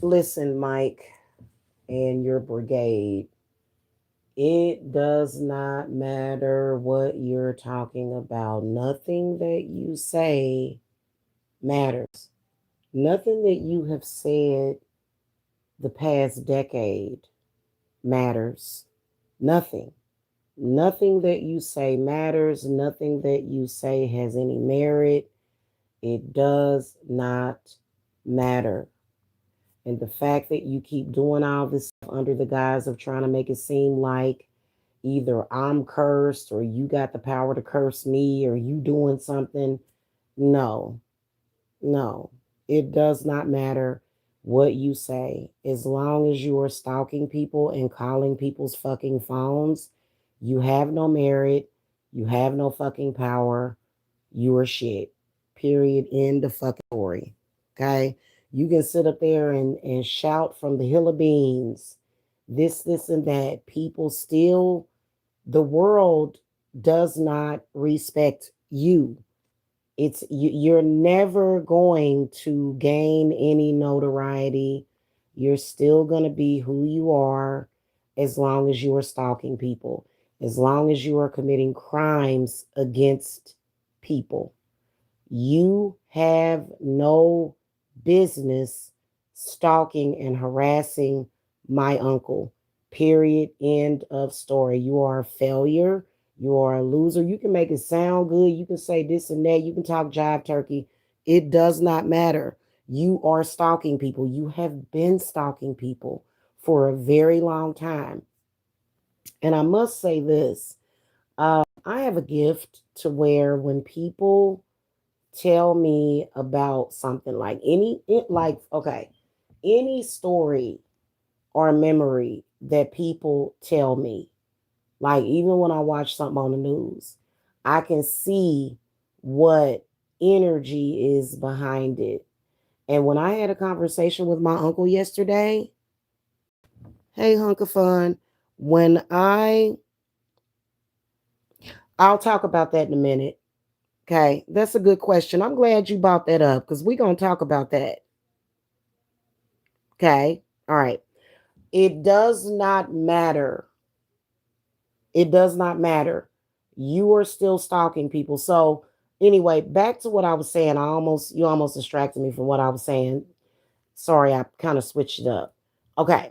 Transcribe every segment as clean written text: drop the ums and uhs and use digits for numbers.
Listen, Mike and your brigade, it does not matter what you're talking about. Nothing that you say matters. Nothing that you have said the past decade matters. Nothing. Nothing that you say matters. Nothing that you say has any merit. It does not matter. And the fact that you keep doing all this stuff under the guise of trying to make it seem like either I'm cursed or you got the power to curse me or you doing something. No, no, it does not matter what you say. As long as you are stalking people and calling people's fucking phones, you have no merit. You have no fucking power. You are shit. Period. End of fucking story. Okay? You can sit up there and shout from the hill of beans, this, and that. People still, the world does not respect you. You're never going to gain any notoriety. You're still going to be who you are as long as you are stalking people, as long as you are committing crimes against people. You have no business stalking and harassing my uncle. Period. End of story. You are a failure. You are a loser. You can make it sound good. You can say this and that. You can talk jive turkey. It does not matter. You are stalking people. You have been stalking people for a very long time. And I must say this, I have a gift to where when people tell me about something like okay, any story or memory that people tell me, like even when I watch something on the news, I can see what energy is behind it. And when I had a conversation with my uncle yesterday, hey hunk of fun, when I'll talk about that in a minute. Okay, that's a good question. I'm glad you brought that up because we're gonna talk about that. Okay. All right. It does not matter. It does not matter. You are still stalking people. So anyway, back to what I was saying. You almost distracted me from what I was saying. Sorry, I kind of switched it up. Okay.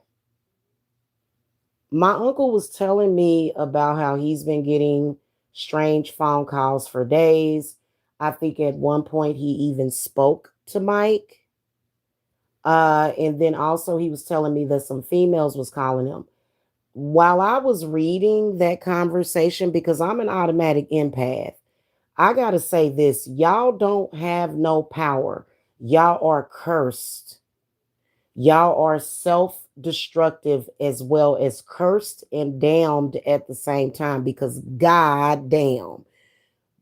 My uncle was telling me about how he's been getting strange phone calls for days. I think at one point he even spoke to Mike. And then also he was telling me that some females was calling him. While I was reading that conversation, because I'm an automatic empath, I got to say this, y'all don't have no power. Y'all are cursed. Y'all are self destructive as well as cursed and damned at the same time because god damn,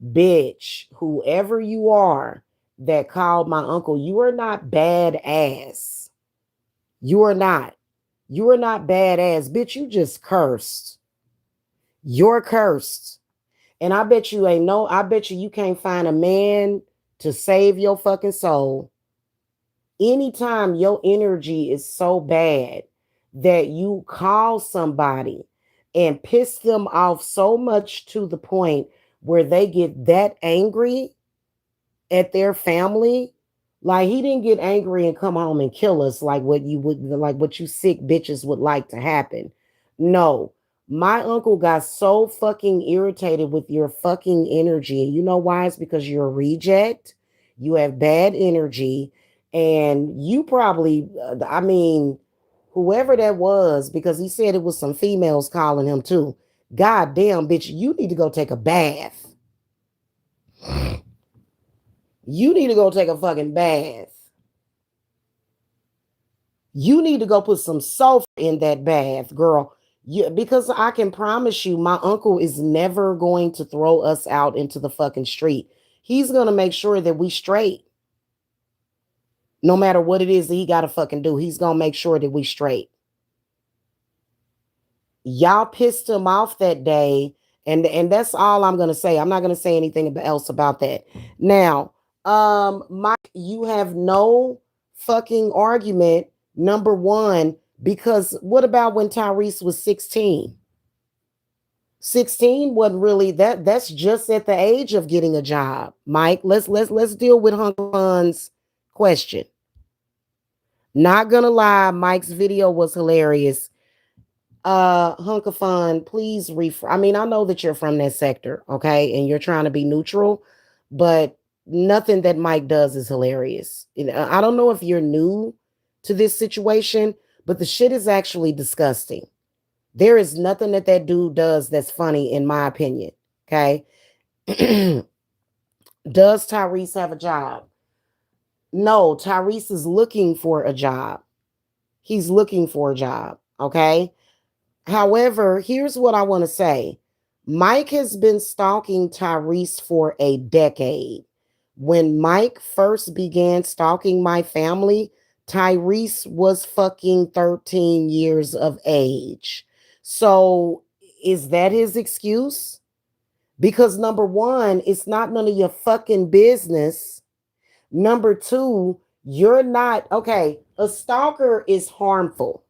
bitch, whoever you are that called my uncle, you are not badass. You are not. You are not badass, bitch. You just cursed. You're cursed. And I bet you can't find a man to save your fucking soul. Anytime your energy is so bad that you call somebody and piss them off so much to the point where they get that angry at their family, like he didn't get angry and come home and kill us like what you sick bitches would like to happen. No, my uncle got so fucking irritated with your fucking energy. And you know why? It's because you're a reject. You have bad energy. And you probably, I mean, whoever that was, because he said it was some females calling him too. God damn, bitch, you need to go take a bath. You need to go take a fucking bath. You need to go put some sulfur in that bath, girl. Because I can promise you, my uncle is never going to throw us out into the fucking street. He's going to make sure that we straight. No matter what it is that he got to fucking do, he's going to make sure that we straight. Y'all pissed him off that day. And that's all I'm going to say. I'm not going to say anything else about that. Now, Mike, you have no fucking argument, number one, because what about when Tyrese was 16? 16 wasn't really that's just at the age of getting a job. Mike, let's deal with Hunker's question. Not gonna lie, Mike's video was hilarious. Hunker Fun, please I mean, I know that you're from that sector, okay, and you're trying to be neutral, but nothing that Mike does is hilarious. I don't know if you're new to this situation, but the shit is actually disgusting. There is nothing that that dude does that's funny, in my opinion. Okay. Does Tyrese have a job? No, Tyrese is looking for a job. He's looking for a job. Okay. However, here's what I want to say. Mike has been stalking Tyrese for a decade. When Mike first began stalking my family, Tyrese was fucking 13 years of age. So, is that his excuse? Because number one, it's not none of your fucking business. Number two, you're not, okay, a stalker is harmful.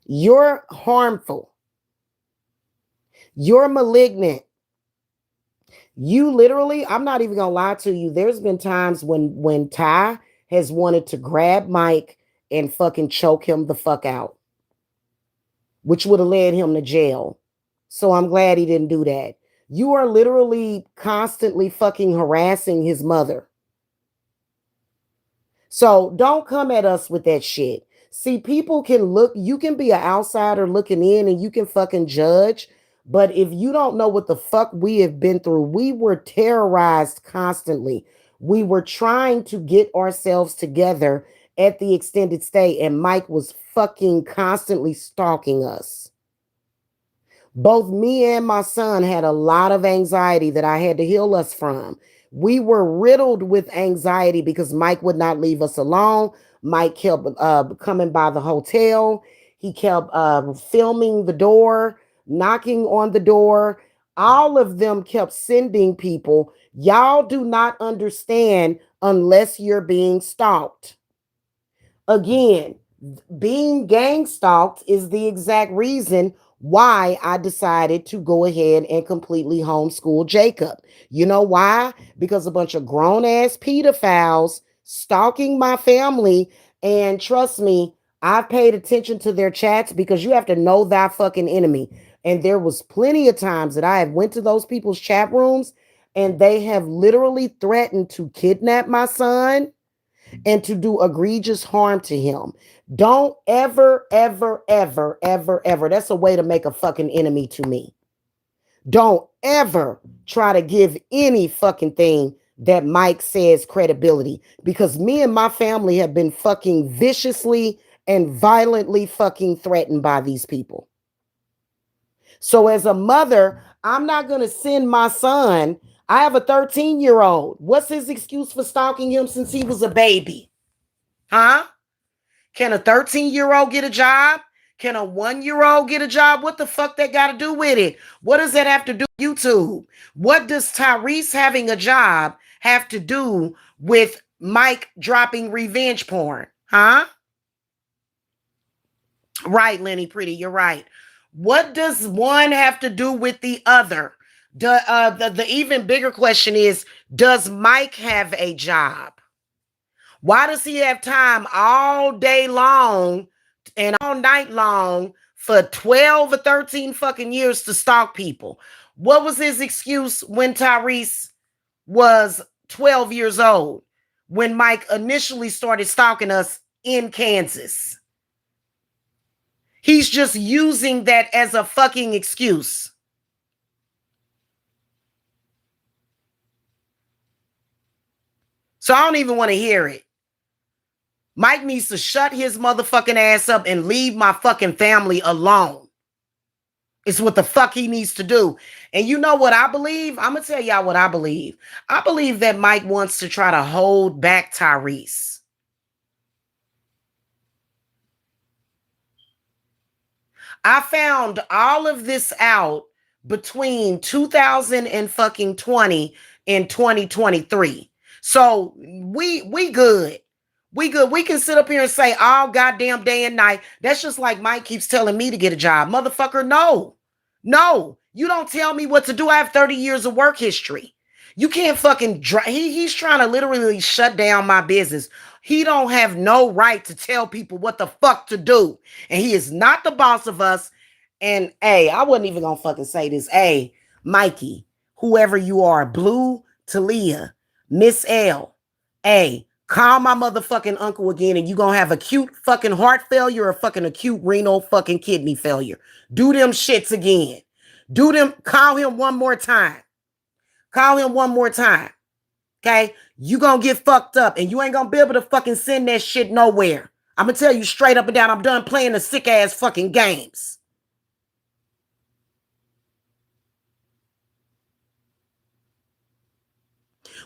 You're harmful. You're malignant. You literally, I'm not even gonna lie to you. There's been times when Ty has wanted to grab Mike and fucking choke him the fuck out, which would have led him to jail. So I'm glad he didn't do that. You are literally constantly fucking harassing his mother. So don't come at us with that shit. See, people can look, you can be an outsider looking in and you can fucking judge. But if you don't know what the fuck we have been through, we were terrorized constantly. We were trying to get ourselves together at the extended stay, and Mike was fucking constantly stalking us. Both me and my son had a lot of anxiety that I had to heal us from. We were riddled with anxiety because Mike would not leave us alone. Mike kept coming by the hotel. He kept filming the door, knocking on the door. All of them kept sending people. Y'all do not understand unless you're being stalked. Again, being gang stalked is the exact reason why I decided to go ahead and completely homeschool Jacob. You know why? Because a bunch of grown ass pedophiles stalking my family. And trust me, I've paid attention to their chats because you have to know thy fucking enemy. And there was plenty of times that I have went to those people's chat rooms and they have literally threatened to kidnap my son and to do egregious harm to him. Don't ever, ever, ever, ever, ever. That's a way to make a fucking enemy to me. Don't ever try to give any fucking thing that Mike says credibility because me and my family have been fucking viciously and violently fucking threatened by these people. So as a mother, I'm not going to send my son. I have a 13-year-old. What's his excuse for stalking him since he was a baby? Huh? Can a 13-year-old get a job? Can a 1-year-old get a job? What the fuck that got to do with it? What does that have to do with YouTube? What does Tyrese having a job have to do with Mike dropping revenge porn? Huh? Right, Lenny Pretty, you're right. What does one have to do with the other? The even bigger question is, does Mike have a job? Why does he have time all day long and all night long for 12 or 13 fucking years to stalk people? What was his excuse when Tyrese was 12 years old? When Mike initially started stalking us in Kansas? He's just using that as a fucking excuse. So I don't even want to hear it. Mike needs to shut his motherfucking ass up and leave my fucking family alone. It's what the fuck he needs to do. And you know what I believe? I'm going to tell y'all what I believe. I believe that Mike wants to try to hold back Tyrese. I found all of this out between 2020 and 2023. So we good. We good. We can sit up here and say all goddamn day and night. That's just like Mike keeps telling me to get a job. Motherfucker, no. No. You don't tell me what to do. I have 30 years of work history. You can't fucking he's trying to literally shut down my business. He don't have no right to tell people what the fuck to do. And he is not the boss of us. And hey, I wasn't even gonna fucking say this. Hey, Mikey, whoever you are, Blue, Talia, Miss L, hey, call my motherfucking uncle again and you gonna have acute fucking heart failure or fucking acute renal fucking kidney failure. Do them shits again. Do them, call him one more time. Call him one more time. Okay? You gonna get fucked up and you ain't gonna be able to fucking send that shit nowhere. I'm gonna tell you straight up and down, I'm done playing the sick ass fucking games.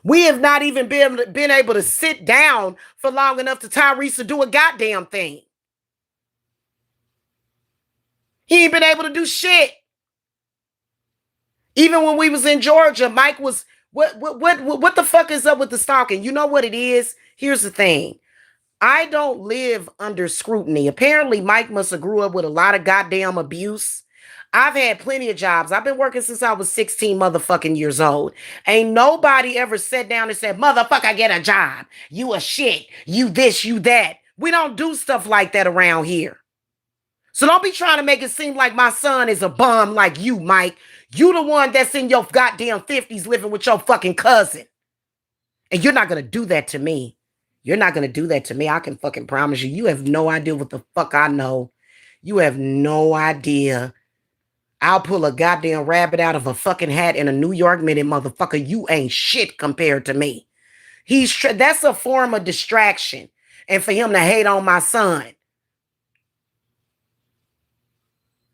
We have not even been able to sit down for long enough to Tyrese to do a goddamn thing. He ain't been able to do shit. Even when we was in Georgia, Mike was what the fuck is up with the stalking? You know what it is? Here's the thing. I don't live under scrutiny. Apparently, Mike must have grew up with a lot of goddamn abuse. I've had plenty of jobs. I've been working since I was 16 motherfucking years old. Ain't nobody ever sat down and said, motherfucker, get a job. You a shit. You this, you that. We don't do stuff like that around here. So don't be trying to make it seem like my son is a bum like you, Mike. You the one that's in your goddamn 50s living with your fucking cousin. And you're not going to do that to me. You're not going to do that to me. I can fucking promise you. You have no idea what the fuck I know. You have no idea. I'll pull a goddamn rabbit out of a fucking hat in a New York minute, motherfucker. You ain't shit compared to me. That's a form of distraction. And for him to hate on my son.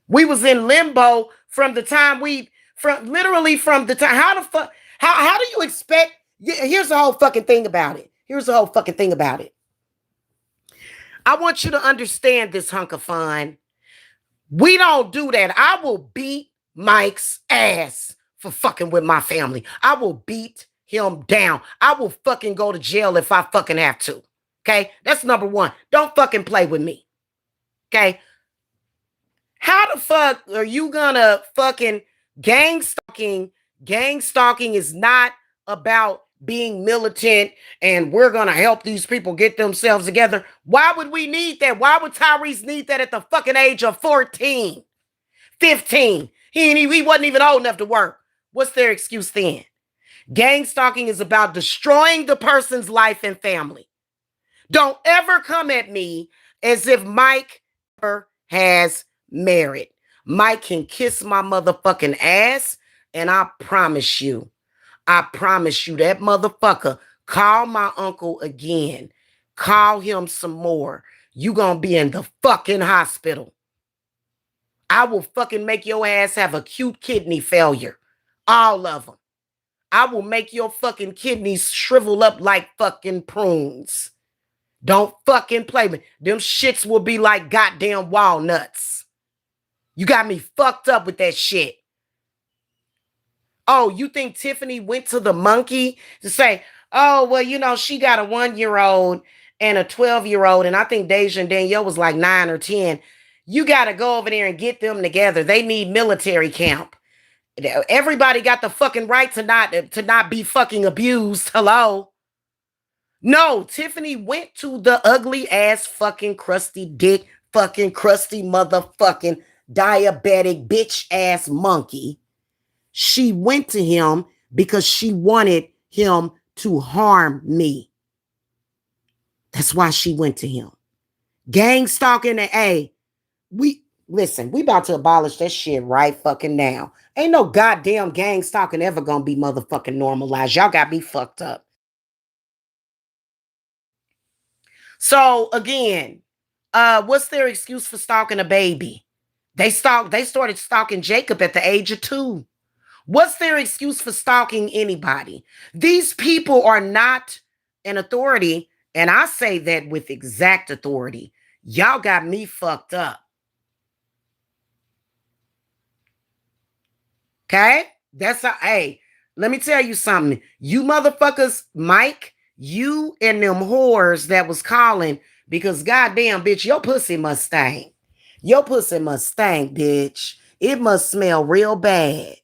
We was in limbo from the time from the time. How the fuck? How do you expect? Here's the whole fucking thing about it. Here's the whole fucking thing about it. I want you to understand this hunk of fun. We don't do that. I will beat Mike's ass for fucking with my family. I will beat him down. I will fucking go to jail if I fucking have to. Okay? That's number one. Don't fucking play with me. Okay? How the fuck are you gonna fucking gang stalking? Gang stalking is not about being militant and we're gonna help these people get themselves together. Why would we need that? Why would Tyrese need that at the fucking age of 14, 15? He wasn't even old enough to work. What's their excuse then? Gang stalking is about destroying the person's life and family. Don't ever come at me as if Mike ever has merit. Mike can kiss my motherfucking ass, and I promise you that motherfucker, call my uncle again. Call him some more. You gonna be in the fucking hospital. I will fucking make your ass have acute kidney failure. All of them. I will make your fucking kidneys shrivel up like fucking prunes. Don't fucking play me. Them shits will be like goddamn walnuts. You got me fucked up with that shit. Oh, you think Tiffany went to the monkey to say, oh, well, you know, she got a 1-year-old and a 12-year-old, and I think Deja and Danielle was like 9 or 10. You got to go over there and get them together. They need military camp. Everybody got the fucking right to not be fucking abused. Hello? No, Tiffany went to the ugly ass fucking crusty dick, fucking crusty motherfucking diabetic bitch ass monkey. She went to him because she wanted him to harm me. That's why she went to him. Gang stalking and we about to abolish that shit right fucking now. Ain't no goddamn gang stalking ever gonna be motherfucking normalized. Y'all got me fucked up. So again, what's their excuse for stalking a baby? They started stalking Jacob at the age of 2. What's their excuse for stalking anybody? These people are not an authority, and I say that with exact authority. Y'all got me fucked up. Okay? That's a hey, let me tell you something. You motherfuckers, Mike, You and them whores that was calling because goddamn, bitch, your pussy must stink. Your pussy must stink, bitch. It must smell real bad.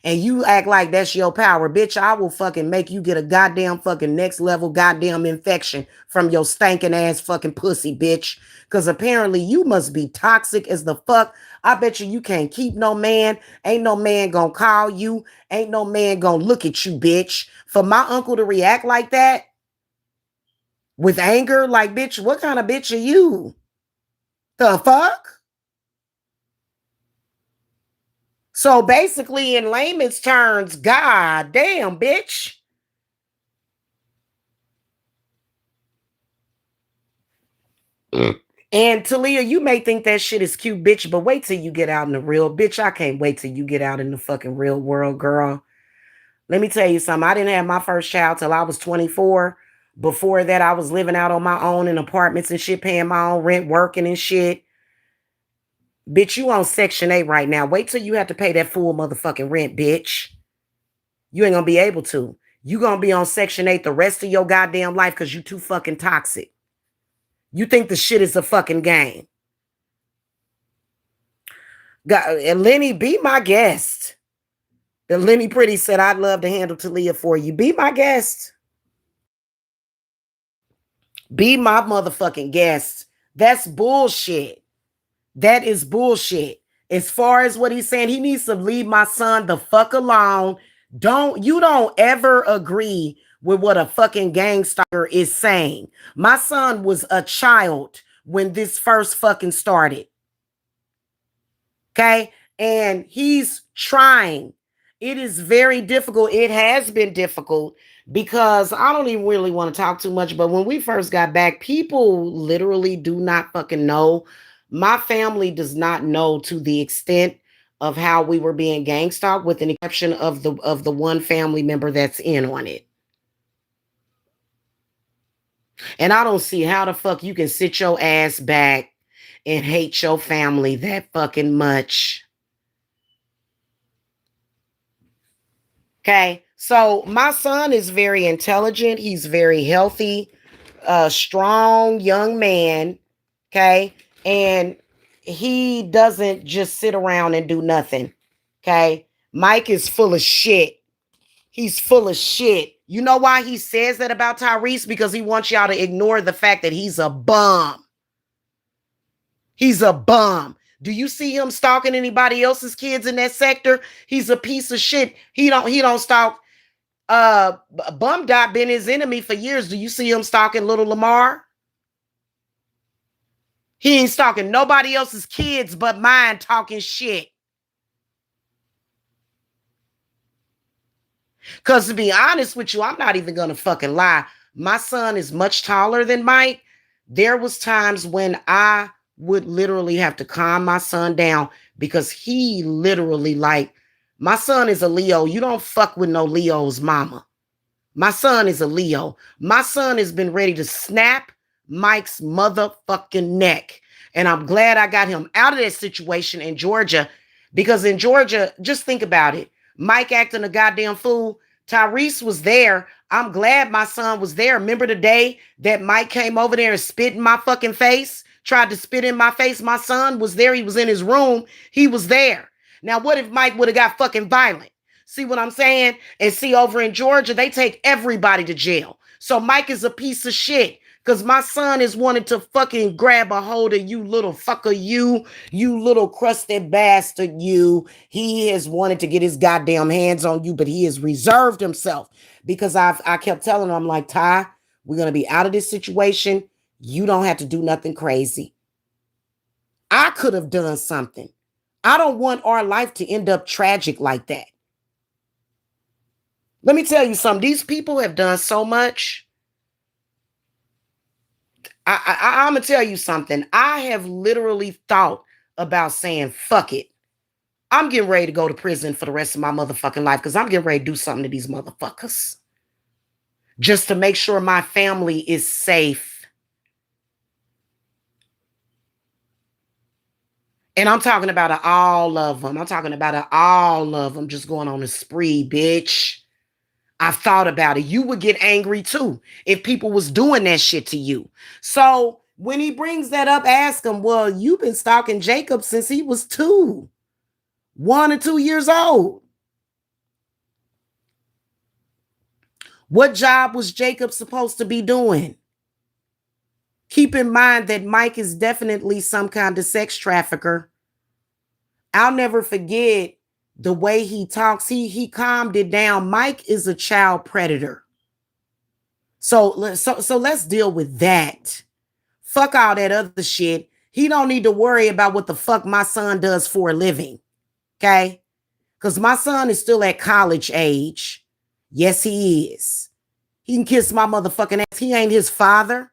And you act like that's your power, bitch. I will fucking make you get a goddamn fucking next level goddamn infection from your stinking ass fucking pussy, bitch. Because apparently you must be toxic as the fuck. I bet you can't keep no man. Ain't no man gonna call you. Ain't no man gonna look at you, bitch. For my uncle to react like that with anger, like, bitch, what kind of bitch are you? The fuck? So basically, in layman's terms, god damn, bitch. And Talia, you may think that shit is cute, bitch, but wait till you get out in the real, bitch. I can't wait till you get out in the fucking real world, girl. Let me tell you something. I didn't have my first child till I was 24. Before that, I was living out on my own in apartments and shit, paying my own rent, working and shit. Bitch, you on Section 8 right now. Wait till you have to pay that full motherfucking rent, bitch. You ain't gonna be able to. You gonna be on Section 8 the rest of your goddamn life because you too fucking toxic. You think the shit is a fucking game. And Lenny, be my guest. And Lenny Pretty said, I'd love to handle Talia for you. Be my guest. Be my motherfucking guest. That's bullshit. That is bullshit. As far as what he's saying, he needs to leave my son the fuck alone. Don't ever agree with what a fucking gangster is saying. My son was a child when this first fucking started. Okay? And he's trying. It is very difficult. It has been difficult because I don't even really want to talk too much. But when we first got back, people literally do not fucking know. My family does not know to the extent of how we were being gang stalked, with an exception of the one family member that's in on it. And I don't see how the fuck you can sit your ass back and hate your family that fucking much. Okay. So my son is very intelligent. He's very healthy, strong young man. Okay. And he doesn't just sit around and do nothing. Okay. Mike is full of shit. He's full of shit. You know why he says that about Tyrese? Because he wants y'all to ignore the fact that he's a bum. He's a bum. Do you see him stalking anybody else's kids in that sector? He's a piece of shit. He don't stalk. Bum Dot been his enemy for years. Do you see him stalking little Lamar? He ain't stalking nobody else's kids but mine, talking shit. Because to be honest with you, I'm not even gonna fucking lie. My son is much taller than Mike. There was times when I would literally have to calm my son down because he literally, like, my son is a Leo. You don't fuck with no Leo's mama. My son is a Leo. My son has been ready to snap Mike's motherfucking neck. And I'm glad I got him out of that situation in Georgia, because in Georgia, just think about it. Mike acting a goddamn fool. Tyrese was there. I'm glad my son was there. Remember the day that Mike came over there and spit in my fucking face? Tried to spit in my face. My son was there. He was in his room. He was there. Now, what if Mike would have got fucking violent? See what I'm saying? And see, over in Georgia, they take everybody to jail. So Mike is a piece of shit because my son is wanting to fucking grab a hold of you, little fucker, you little crusted bastard, you. He has wanted to get his goddamn hands on you, but he has reserved himself because I kept telling him, I'm like, Ty, we're going to be out of this situation. You don't have to do nothing crazy. I could have done something. I don't want our life to end up tragic like that. Let me tell you something. These people have done so much. I'm going to tell you something. I have literally thought about saying, fuck it. I'm getting ready to go to prison for the rest of my motherfucking life because I'm getting ready to do something to these motherfuckers. Just to make sure my family is safe. And I'm talking about all of them. I'm talking about all of them just going on a spree, bitch. I've thought about it. You would get angry too if people was doing that shit to you. So when he brings that up, ask him, well, you've been stalking Jacob since he was 1 or 2 years old. What job was Jacob supposed to be doing? Keep in mind that Mike is definitely some kind of sex trafficker. I'll never forget the way he talks. He calmed it down. Mike is a child predator. So let's deal with that. Fuck all that other shit. He don't need to worry about what the fuck my son does for a living. Okay? Because my son is still at college age. Yes, he is. He can kiss my motherfucking ass. He ain't his father.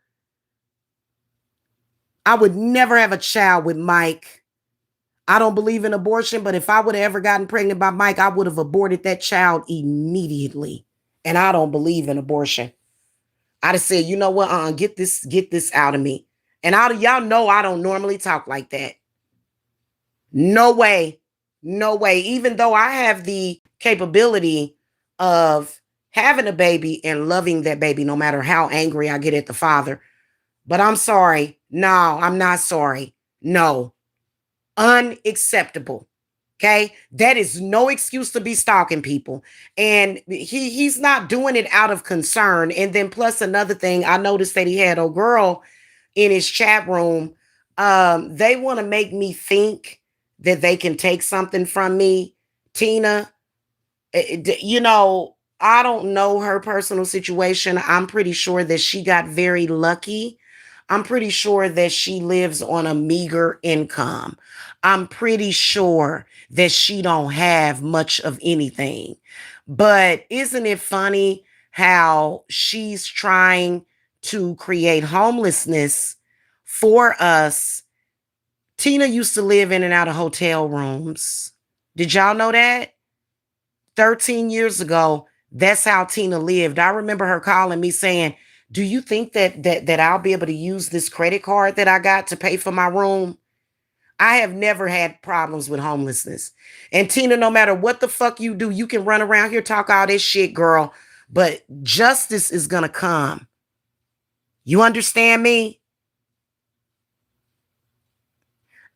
I would never have a child with Mike. I don't believe in abortion, but if I would have ever gotten pregnant by Mike, I would have aborted that child immediately. And I don't believe in abortion. I'd have said, you know what? Get this out of me. And y'all know I don't normally talk like that. No way. No way. Even though I have the capability of having a baby and loving that baby, no matter how angry I get at the father. But I'm sorry. No, I'm not sorry. No. Unacceptable. Okay? That is no excuse to be stalking people. And he's not doing it out of concern. And then plus another thing, I noticed that he had a girl in his chat room. They want to make me think that they can take something from me. Tina, I don't know her personal situation. I'm pretty sure that she got very lucky. I'm pretty sure that she lives on a meager income. I'm pretty sure that she don't have much of anything. But isn't it funny how she's trying to create homelessness for us? Tina used to live in and out of hotel rooms. Did y'all know that? 13 years ago, that's how Tina lived. I remember her calling me saying, "Do you think that I'll be able to use this credit card that I got to pay for my room?" I have never had problems with homelessness. And Tina, no matter what the fuck you do, you can run around here talk all this shit, girl, but justice is going to come. You understand me?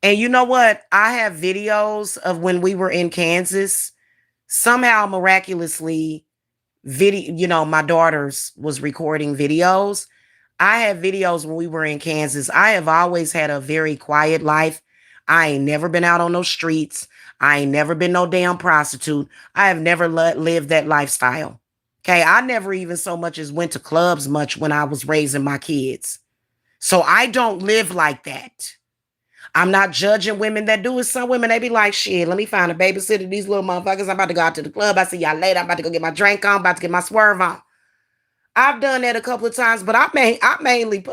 And you know what? I have videos of when we were in Kansas. Somehow miraculously, my daughters was recording videos. I have videos when we were in Kansas. I have always had a very quiet life. I ain't never been out on those streets. I ain't never been no damn prostitute. I have never lived that lifestyle. Okay, I never even so much as went to clubs much when I was raising my kids. So I don't live like that. I'm not judging women that do it. Some women, they be like, shit, let me find a babysitter. These little motherfuckers, I'm about to go out to the club. I see y'all later. I'm about to go get my drink on. I'm about to get my swerve on. I've done that a couple of times, but I mainly,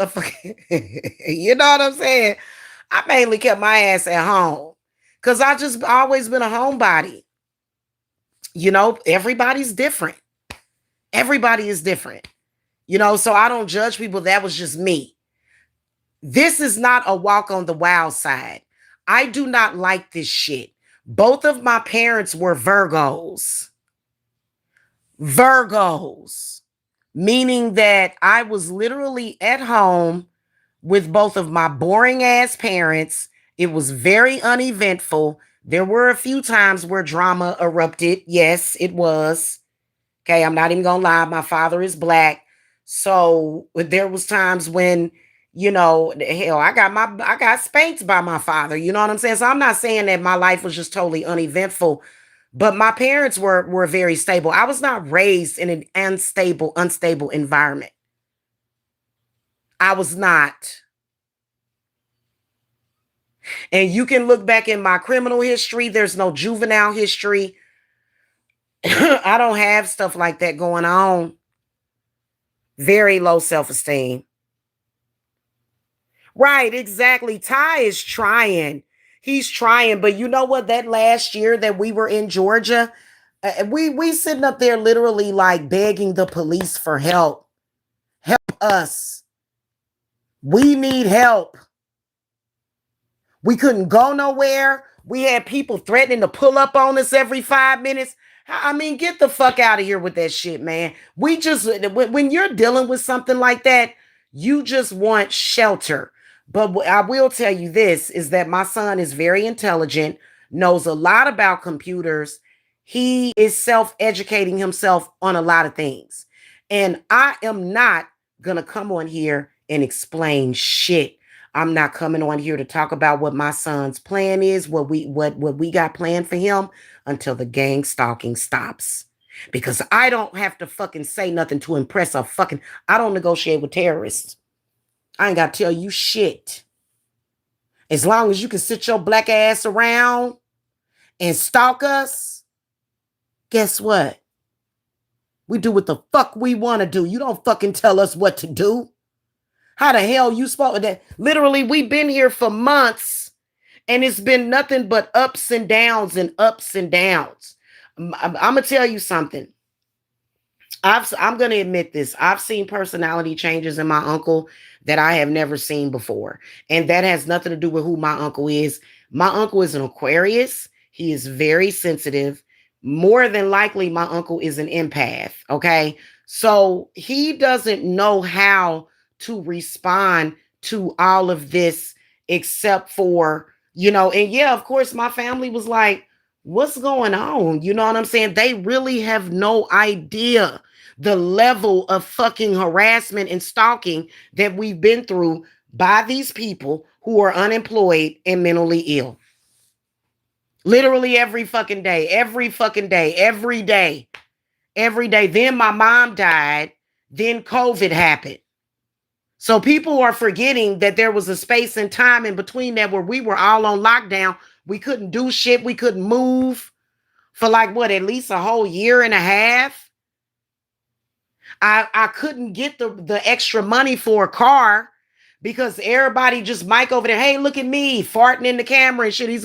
you know what I'm saying? I mainly kept my ass at home because I just always been a homebody. Everybody's different. Everybody is different. So I don't judge people. That was just me. This is not a walk on the wild side. I do not like this shit. Both of my parents were Virgos. Virgos, meaning that I was literally at home with both of my boring ass parents. It was very uneventful. There were a few times where drama erupted. Yes, it was. Okay, I'm not even gonna lie. My father is black. So there was times when, hell, I got spanked by my father. You know what I'm saying? So I'm not saying that my life was just totally uneventful, but my parents were very stable. I was not raised in an unstable environment. I was not. And you can look back in my criminal history. There's no juvenile history. I don't have stuff like that going on. Very low self-esteem. Right, exactly. Ty is trying. He's trying, but you know what? That last year that we were in Georgia, we sitting up there literally like begging the police for help. Help us. We need help. We couldn't go nowhere. We had people threatening to pull up on us every 5 minutes. I mean, get the fuck out of here with that shit, man. We just, when you're dealing with something like that, you just want shelter. But I will tell you this is that my son is very intelligent, knows a lot about computers. He is self educating himself on a lot of things. And I am not going to come on here and explain shit. I'm not coming on here to talk about what my son's plan is, what we got planned for him until the gang stalking stops. Because I don't have to fucking say nothing to impress a fucking, I don't negotiate with terrorists. I ain't got to tell you shit. As long as you can sit your black ass around and stalk us, guess what? We do what the fuck we want to do. You don't fucking tell us what to do. How the hell you supposed that? Literally, we've been here for months and it's been nothing but ups and downs and ups and downs. I'm gonna tell you something. I'm going to admit this. I've seen personality changes in my uncle that I have never seen before. And that has nothing to do with who my uncle is. My uncle is an Aquarius. He is very sensitive. More than likely, my uncle is an empath. Okay. So he doesn't know how to respond to all of this except for, and yeah, of course, my family was like, what's going on? You know what I'm saying? They really have no idea the level of fucking harassment and stalking that we've been through by these people who are unemployed and mentally ill. Literally every fucking day, every fucking day, every day, every day. Then my mom died. Then COVID happened. So people are forgetting that there was a space and time in between that where we were all on lockdown. We couldn't do shit. We couldn't move for like what, at least a whole year and a half. I couldn't get the extra money for a car because everybody just mic over there. Hey, look at me farting in the camera and shit. He's